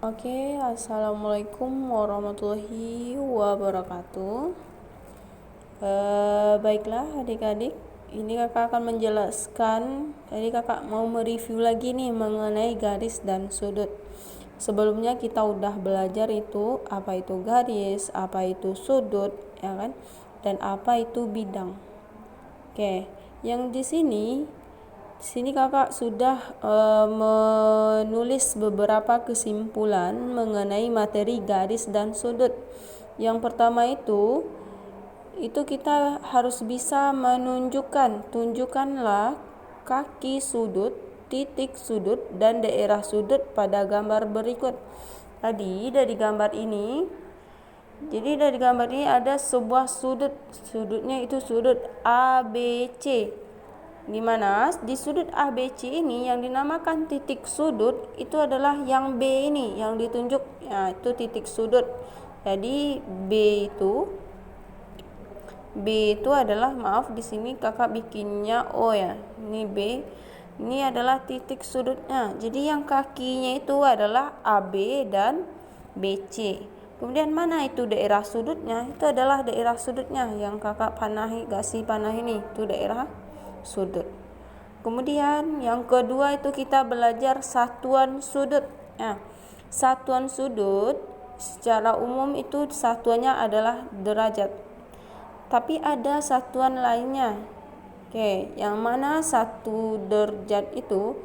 Oke, assalamualaikum warahmatullahi wabarakatuh. Baiklah adik-adik, ini kakak akan menjelaskan. Tadi kakak mau mereview lagi nih mengenai garis dan sudut. Sebelumnya kita udah belajar itu apa itu garis, apa itu sudut, ya kan? Dan apa itu bidang. Oke, yang di sini kakak sudah menulis beberapa kesimpulan mengenai materi garis dan sudut. Yang pertama itu kita harus bisa tunjukkanlah kaki sudut, titik sudut, dan daerah sudut pada gambar berikut. Jadi dari gambar ini ada sebuah sudutnya itu sudut ABC. Di mana di sudut ABC ini yang dinamakan titik sudut itu adalah yang B ini yang ditunjuk, ya, itu titik sudut. Jadi B itu adalah, maaf di sini kakak bikinnya O ya. Ini B. Ini adalah titik sudutnya. Jadi yang kakinya itu adalah AB dan BC. Kemudian mana itu daerah sudutnya? Itu adalah daerah sudutnya yang kakak kasih panah ini. Itu daerah sudut. Kemudian yang kedua itu kita belajar satuan sudut. Satuan sudut secara umum itu satuannya adalah derajat. Tapi ada satuan lainnya. Yang mana satu derajat itu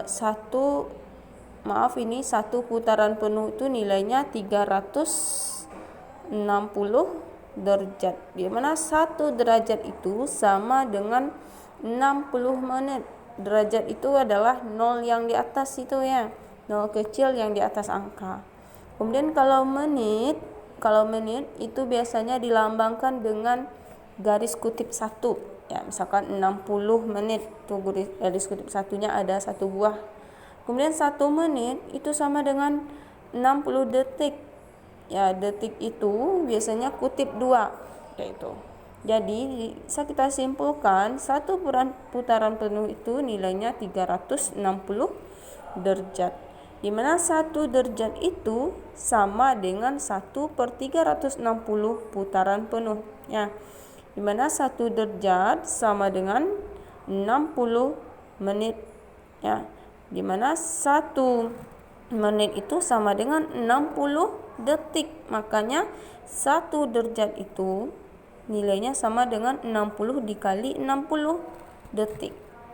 satu putaran penuh itu nilainya 360 derajat. Di mana 1 derajat itu sama dengan 60 menit. Derajat itu adalah 0 yang di atas itu ya. 0 kecil yang di atas angka. Kemudian kalau menit itu biasanya dilambangkan dengan garis kutip 1. Ya, misalkan 60 menit. Tuh garis kutip satunya ada 1 buah. Kemudian 1 menit itu sama dengan 60 detik. Ya, detik itu biasanya kutip 2. Itu. Jadi bisa kita simpulkan satu putaran penuh itu nilainya 360 derajat. Di mana 1 derajat itu sama dengan 1/360 putaran penuh. Ya. Di mana 1 derajat sama dengan 60 menit. Ya. Di mana 1 menit itu sama dengan 60 detik. Makanya 1 derajat itu nilainya sama dengan 60 dikali 60 detik.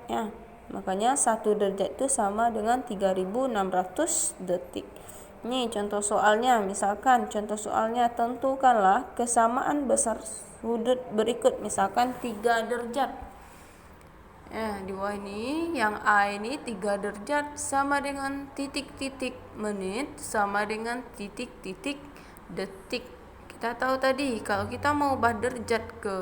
Ya. Makanya 1 derajat itu sama dengan 3600 detik. Ini contoh soalnya. Misalkan contoh soalnya, tentukanlah kesamaan besar sudut berikut. Misalkan 3 derajat. Di bawah ini yang A ini 3 derajat sama dengan titik-titik menit sama dengan titik-titik detik. Kita tahu tadi kalau kita mau ubah derajat ke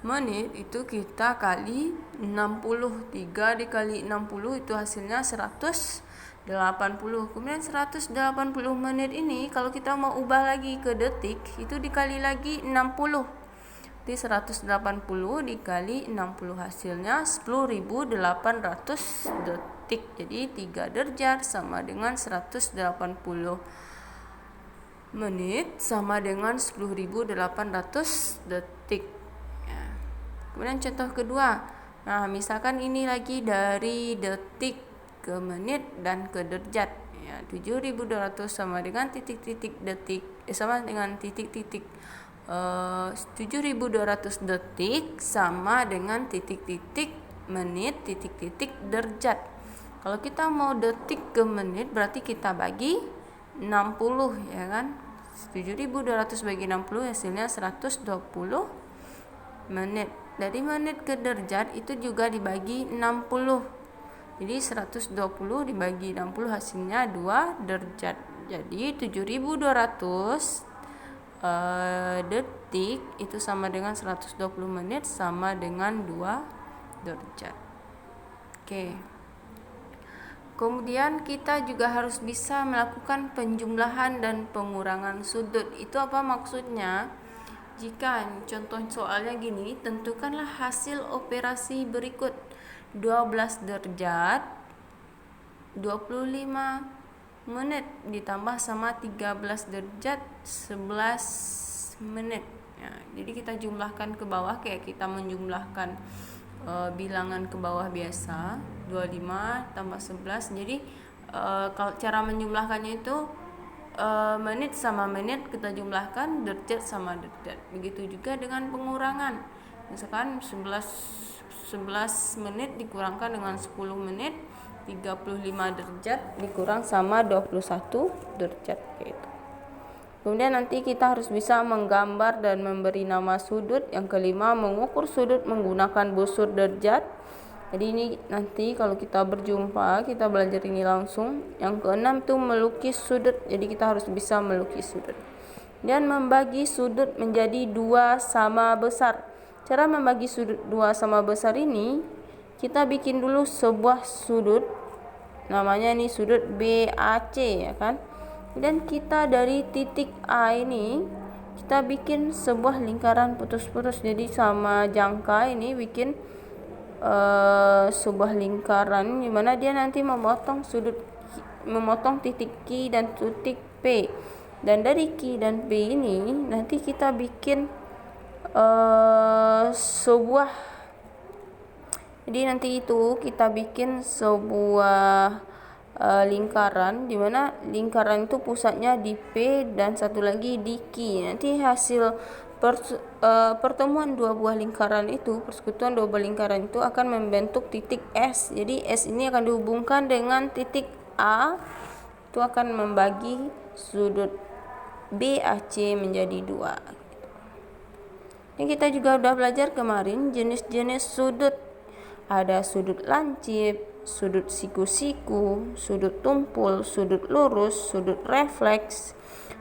menit itu kita kali 60. 3 dikali 60 itu hasilnya 180. Kemudian 180 menit ini kalau kita mau ubah lagi ke detik itu dikali lagi 60. Jadi 180 dikali 60 hasilnya 10.800 detik. Jadi 3 derajat sama dengan 180 menit sama dengan 10.800 detik. Ya. Kemudian contoh kedua. Nah, misalkan ini lagi dari detik ke menit dan ke derajat. Ya, 7.200 sama dengan titik-titik detik sama dengan titik-titik 7.200 detik sama dengan titik-titik menit, titik-titik derajat. Kalau kita mau detik ke menit berarti kita bagi 60 ya kan. 7.200 bagi 60 hasilnya 120 menit. Dari menit ke derajat itu juga dibagi 60. Jadi 120 dibagi 60 hasilnya 2 derajat. Jadi 7.200 detik itu sama dengan 120 menit sama dengan 2 derajat. Kemudian kita juga harus bisa melakukan penjumlahan dan pengurangan sudut. Itu apa maksudnya? Jika contoh soalnya gini, tentukanlah hasil operasi berikut. 12 derajat, 25 menit ditambah sama 13 derajat 11 menit. Ya, jadi kita jumlahkan ke bawah kayak kita menjumlahkan bilangan ke bawah biasa, 25 tambah 11. Jadi kalau cara menjumlahkannya itu menit sama menit kita jumlahkan, derajat sama derajat. Begitu juga dengan pengurangan. Misalkan 11 menit dikurangkan dengan 10 menit, 35 derajat dikurang sama 21 derajat gitu. Kemudian nanti kita harus bisa menggambar dan memberi nama sudut. Yang kelima, mengukur sudut menggunakan busur derajat. Jadi ini nanti kalau kita berjumpa, kita belajar ini langsung. Yang keenam tuh melukis sudut. Jadi kita harus bisa melukis sudut. Dan membagi sudut menjadi 2 sama besar. Cara membagi sudut 2 sama besar ini, kita bikin dulu sebuah sudut. Namanya nih sudut BAC ya kan. Dan kita dari titik A ini kita bikin sebuah lingkaran putus-putus. Jadi sama jangka ini bikin sebuah lingkaran di mana dia nanti memotong titik Q dan titik P. Dan dari Q dan P ini nanti kita bikin kita bikin sebuah lingkaran di mana lingkaran itu pusatnya di P dan satu lagi di Q. Nanti hasil pertemuan dua buah lingkaran itu, persekutuan dua buah lingkaran itu akan membentuk titik S. Jadi S ini akan dihubungkan dengan titik A, itu akan membagi sudut BAC menjadi 2. Ini kita juga udah belajar kemarin jenis-jenis sudut. Ada sudut lancip, sudut siku-siku, sudut tumpul, sudut lurus, sudut refleks,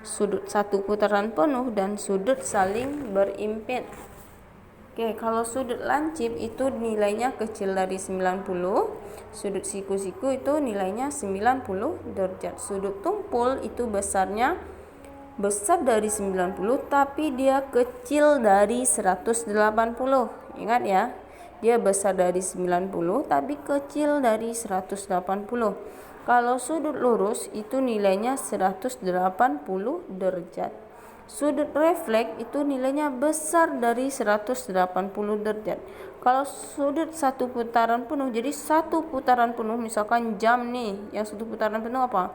sudut satu putaran penuh, dan sudut saling berimpit. Oke, kalau sudut lancip itu nilainya kecil dari 90, sudut siku-siku itu nilainya 90 derajat. Sudut tumpul itu besar dari 90 tapi dia kecil dari 180. Ingat ya. Dia besar dari 90 tapi kecil dari 180. Kalau sudut lurus itu nilainya 180 derajat. Sudut refleks itu nilainya besar dari 180 derajat. Kalau sudut satu putaran penuh, jadi satu putaran penuh, misalkan jam nih, yang satu putaran penuh apa?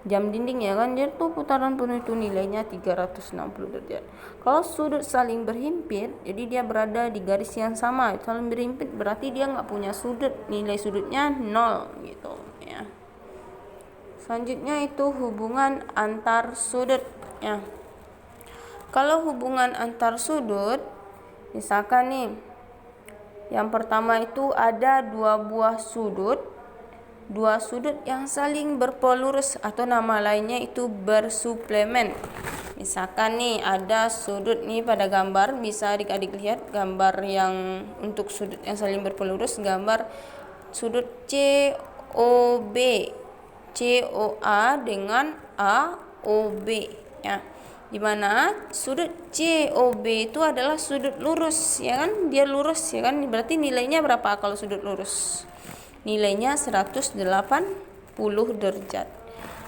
Jam dinding ya kan, dia tuh putaran penuh itu nilainya 360 derajat. Kalau sudut saling berhimpit, jadi dia berada di garis yang sama. Saling berhimpit berarti dia nggak punya sudut, nilai sudutnya 0 gitu ya. Selanjutnya itu hubungan antar sudut ya. Kalau hubungan antar sudut, misalkan nih, yang pertama itu ada dua sudut yang saling berpolurus atau nama lainnya itu bersuplemen. Misalkan nih ada sudut nih pada gambar, bisa adik-adik lihat gambar yang untuk sudut yang saling berpolurus, gambar sudut COB, COA dengan AOB ya. Dimana sudut COB itu adalah sudut lurus ya kan, dia lurus ya kan, berarti nilainya berapa kalau sudut lurus? Nilainya 180 derajat.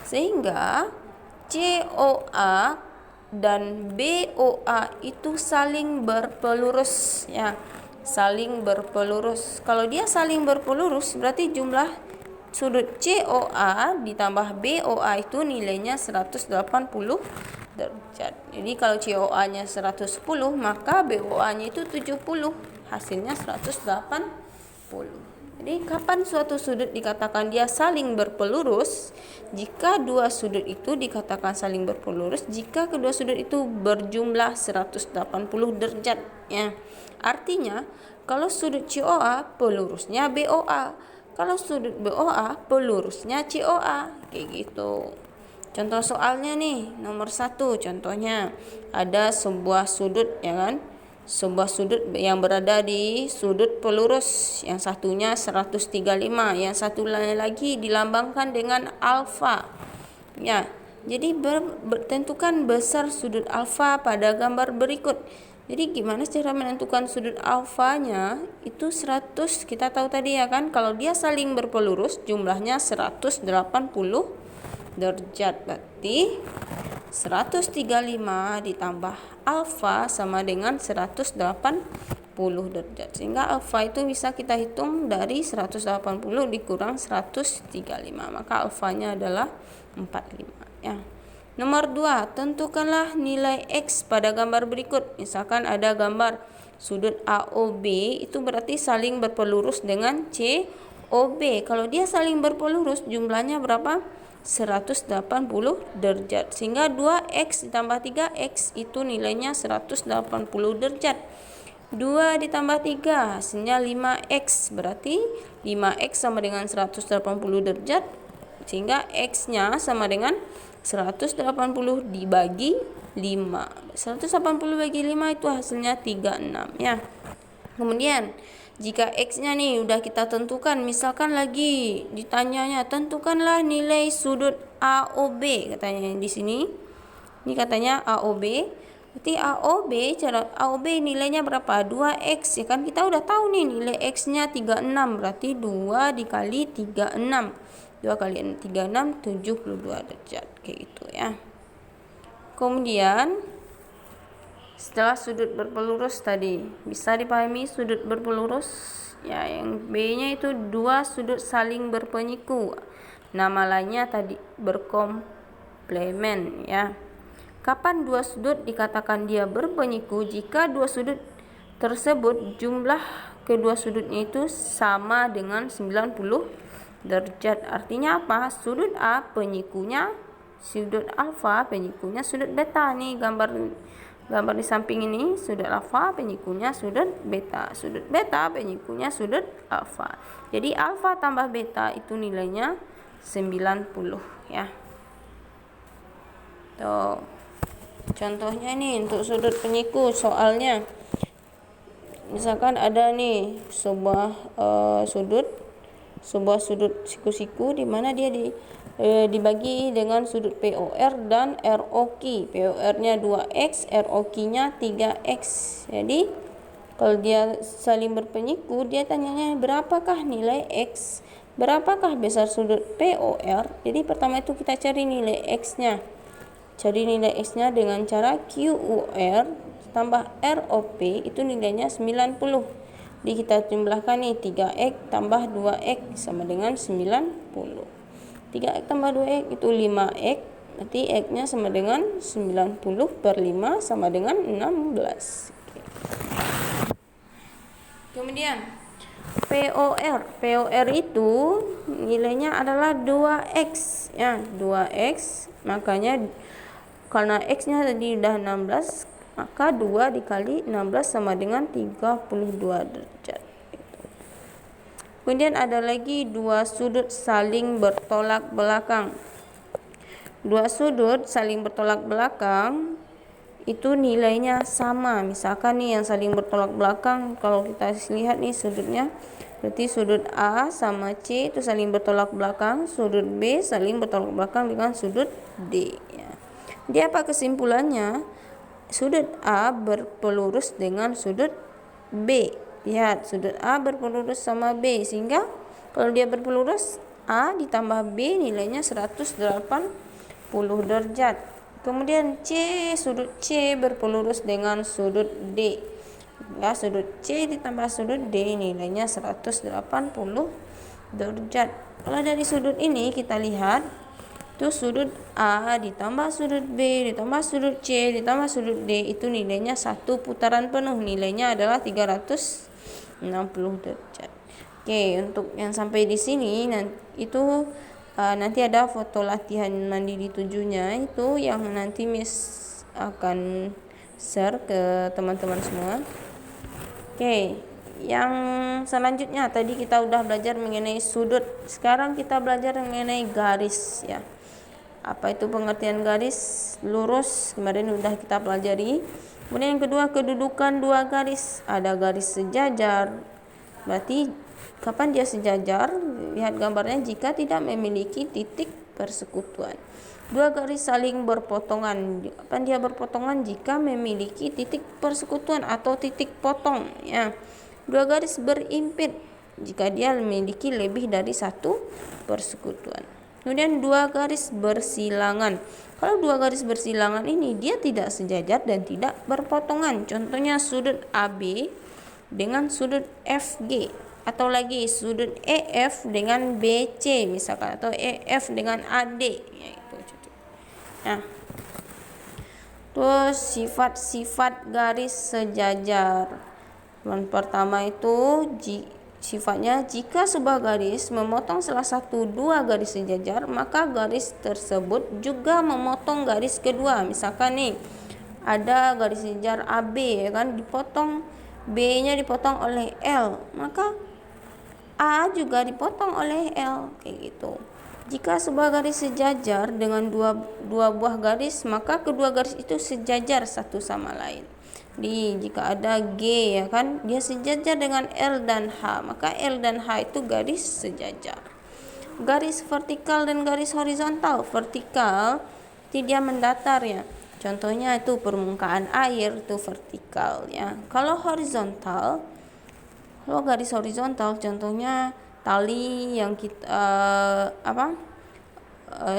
Sehingga COA dan BOA itu saling berpelurus ya. Saling berpelurus. Kalau dia saling berpelurus berarti jumlah sudut COA ditambah BOA itu nilainya 180 derajat. Jadi kalau COA-nya 110 maka BOA-nya itu 70. Hasilnya 180. Jadi kapan suatu sudut dikatakan dia saling berpelurus? Jika dua sudut itu dikatakan saling berpelurus jika kedua sudut itu berjumlah 180 derajat ya. Artinya kalau sudut COA pelurusnya BOA, kalau sudut BOA pelurusnya COA, kayak gitu. Contoh soalnya nih, nomor 1 contohnya ada sebuah sudut ya kan, sebuah sudut yang berada di sudut pelurus, yang satunya 135, yang satu lagi dilambangkan dengan alfa ya. Jadi tentukan besar sudut alfa pada gambar berikut. Jadi gimana cara menentukan sudut alfanya? Itu 100, kita tahu tadi ya kan, kalau dia saling berpelurus jumlahnya 180 derajat. Berarti 135 ditambah alfa sama dengan 180 derajat. Sehingga alfa itu bisa kita hitung dari 180 dikurang 135. Maka alfanya adalah 45 ya. Nomor 2, tentukanlah nilai X pada gambar berikut. Misalkan ada gambar sudut AOB itu berarti saling berpelurus dengan COB. Kalau dia saling berpelurus jumlahnya berapa? 180 derajat. Sehingga 2X ditambah 3X itu nilainya 180 derajat. 2 ditambah 3 hasilnya 5X. Berarti 5X sama dengan 180 derajat. Sehingga X-nya sama dengan 180 dibagi 5. 180 bagi 5 itu hasilnya 36 ya. Kemudian jika X-nya nih udah kita tentukan, misalkan lagi ditanyanya tentukanlah nilai sudut AOB katanya di sini. Ini katanya AOB. Berarti AOB nilainya berapa? 2X ya kan, kita udah tahu nih nilai X-nya 36. Berarti 2 dikali 36. 2 kali 36 72 derajat kayak gitu ya. Kemudian setelah sudut berpelurus tadi, bisa dipahami sudut berpelurus ya, yang B-nya itu dua sudut saling berpenyiku. Nama lainnya tadi berkomplemen ya. Kapan dua sudut dikatakan dia berpenyiku? Jika dua sudut tersebut jumlah kedua sudutnya itu sama dengan 90 derajat. Artinya apa? Sudut A penyikunya sudut alfa, penyikunya sudut beta. Nih gambar di samping ini sudut alfa, penyikunya sudut beta. Sudut beta, penyikunya sudut alfa. Jadi alfa tambah beta itu nilainya 90 ya. Tuh. Contohnya nih untuk sudut penyiku soalnya. Misalkan ada nih sebuah sudut siku-siku di mana dia dibagi dengan sudut POR dan ROQ. POR-nya 2X, ROQ-nya 3X. Jadi kalau dia saling berpenyiku, dia tanyanya berapakah nilai X? Berapakah besar sudut POR? Jadi pertama itu kita cari nilai X-nya. Cari nilai X-nya dengan cara QOR tambah ROP itu nilainya 90. Jadi kita jumlahkan nih 3X tambah 2X sama dengan 90. 3X tambah 2X itu 5X. Berarti X-nya sama dengan 90 per 5 sama dengan 16. Kemudian POR itu nilainya adalah 2X ya, 2X. Makanya karena X-nya tadi udah 16, maka 2 dikali 16 sama dengan 32 derajat. Kemudian ada lagi dua sudut saling bertolak belakang. Dua sudut saling bertolak belakang itu nilainya sama. Misalkan nih yang saling bertolak belakang, kalau kita lihat nih sudutnya, berarti sudut A sama C itu saling bertolak belakang, sudut B saling bertolak belakang dengan sudut D ya. Jadi apa kesimpulannya? Sudut A berpelurus dengan sudut B. Lihat, sudut A berpelurus sama B, sehingga kalau dia berpelurus A ditambah B nilainya 180 derajat. Kemudian sudut C berpelurus dengan sudut D. Ya, sudut C ditambah sudut D nilainya 180 derajat. Kalau dari sudut ini kita lihat itu sudut A ditambah sudut B ditambah sudut C ditambah sudut D itu nilainya satu putaran penuh, nilainya adalah 360 derajat. Oke, untuk yang sampai di sini nanti ada foto latihan mandiri 7-nya itu yang nanti Miss akan share ke teman-teman semua. Oke, yang selanjutnya tadi kita udah belajar mengenai sudut. Sekarang kita belajar mengenai garis ya. Apa itu pengertian garis lurus? Kemarin udah kita pelajari. Kemudian yang kedua, kedudukan dua garis. Ada garis sejajar. Berarti kapan dia sejajar? Lihat gambarnya, jika tidak memiliki titik persekutuan. Dua garis saling berpotongan. Kapan dia berpotongan? Jika memiliki titik persekutuan atau titik potong ya. Dua garis berimpit jika dia memiliki lebih dari satu persekutuan. Kemudian dua garis bersilangan. Kalau dua garis bersilangan ini dia tidak sejajar dan tidak berpotongan. Contohnya sudut AB dengan sudut FG, atau lagi sudut EF dengan BC misalkan, atau EF dengan AD. Nah, terus sifat-sifat garis sejajar. Yang pertama itu sifatnya jika sebuah garis memotong salah satu dua garis sejajar, maka garis tersebut juga memotong garis kedua. Misalkan nih ada garis sejajar AB kan, dipotong B-nya dipotong oleh L, maka A juga dipotong oleh L, kayak gitu. Jika sebuah garis sejajar dengan dua buah garis, maka kedua garis itu sejajar satu sama lain. Jika ada G ya kan, dia sejajar dengan L dan H, maka L dan H itu garis sejajar. Garis vertikal dan garis horizontal. Vertikal itu dia mendatar ya. Contohnya itu permukaan air itu vertikal ya. Kalau garis horizontal contohnya tali yang kita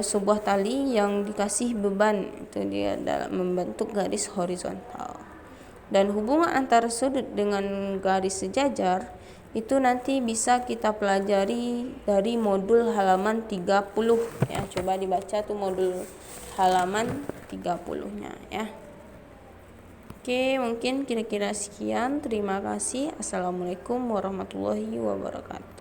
sebuah tali yang dikasih beban, itu dia dalam membentuk garis horizontal. Dan hubungan antara sudut dengan garis sejajar itu nanti bisa kita pelajari dari modul halaman 30 ya. Coba dibaca tuh modul halaman 30-nya ya. Oke, mungkin kira-kira sekian. Terima kasih. Assalamualaikum warahmatullahi wabarakatuh.